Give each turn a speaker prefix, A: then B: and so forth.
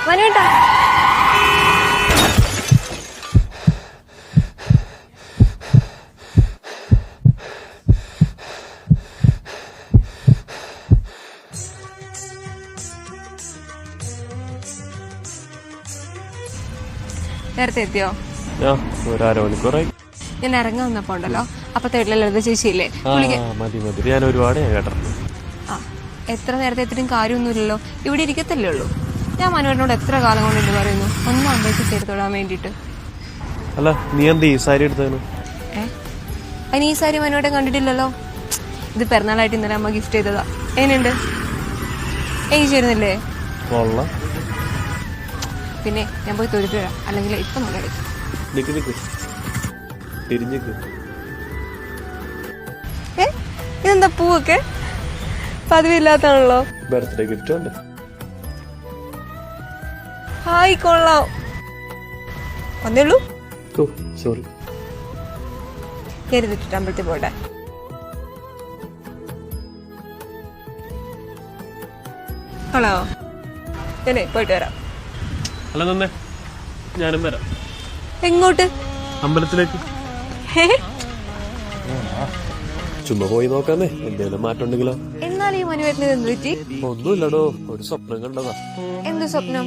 A: മനുവേട്ടാ നേരത്തെ എത്തിയോ? ഞാൻ ഇറങ്ങാൻ വന്നപ്പോ ഉണ്ടല്ലോ അപ്പത്തെ വീട്ടിലെ ലളിത ചേച്ചിയില്ലേ
B: ഞാൻ ഒരുപാട് കേട്ടിട്ടുണ്ട്.
A: ആ എത്ര നേരത്തെ എത്തിയിട്ടും കാര്യമൊന്നുമില്ലല്ലോ, ഇവിടെ ഇരിക്കത്തല്ലേ ഉള്ളൂ. ഞാൻ മനുവേട്ടനോട് എത്ര കാലം കൊണ്ട് ഇത് പറയുന്നു, ഒന്നും അമ്പലത്തിൽ ചേർത്തോടാൻ വേണ്ടിട്ട്.
B: അല്ല നീ എന്ത് ഈ സാരി എടുത്തതിന്?
A: അതിന് ഈ സാരി മനുവേട്ടൻ കണ്ടിട്ടില്ലല്ലോ. ഇത് പിറന്നാളായിട്ട് ഇന്നലെ അമ്മ ഗിഫ്റ്റ് ചെയ്തതാ. എങ്ങനെയുണ്ട്? എനിക്ക് ചേരുന്നില്ലേ? പിന്നെ ഞാൻ പോയി തൊഴുത്ത് വരാം, അല്ലെങ്കിൽ ഇപ്പൊ നല്ല ഇതെന്താ പൂവൊക്കെ പതിവില്ലാത്താണല്ലോ.
B: ബർത്ത്ഡേ ഗിഫ്റ്റ് ഉണ്ട്.
A: ഹായ് കൊള്ളാം. വന്നേളൂ.
B: സോറി
A: കരുതിട്ടിട്ട് അമ്പലത്തിൽ പോട്ടെ. ഹലോ ഞാനേ പോയിട്ട് വരാം.
B: അല്ല നന്നേ ഞാനും വരാം.
A: എങ്ങോട്ട്?
B: അമ്പലത്തിലേക്ക്. ചുമ്മാ പോയി നോക്കാന്നേ, എന്തെങ്കിലും മാറ്റം ഉണ്ടെങ്കിലോ.
A: എന്നാൽ ഈ മനുവേട്ടന് എന്ത് പറ്റി?
B: ഒന്നുമില്ലടോ, ഒരു സ്വപ്നം കണ്ടതാ.
A: എന്ത് സ്വപ്നം?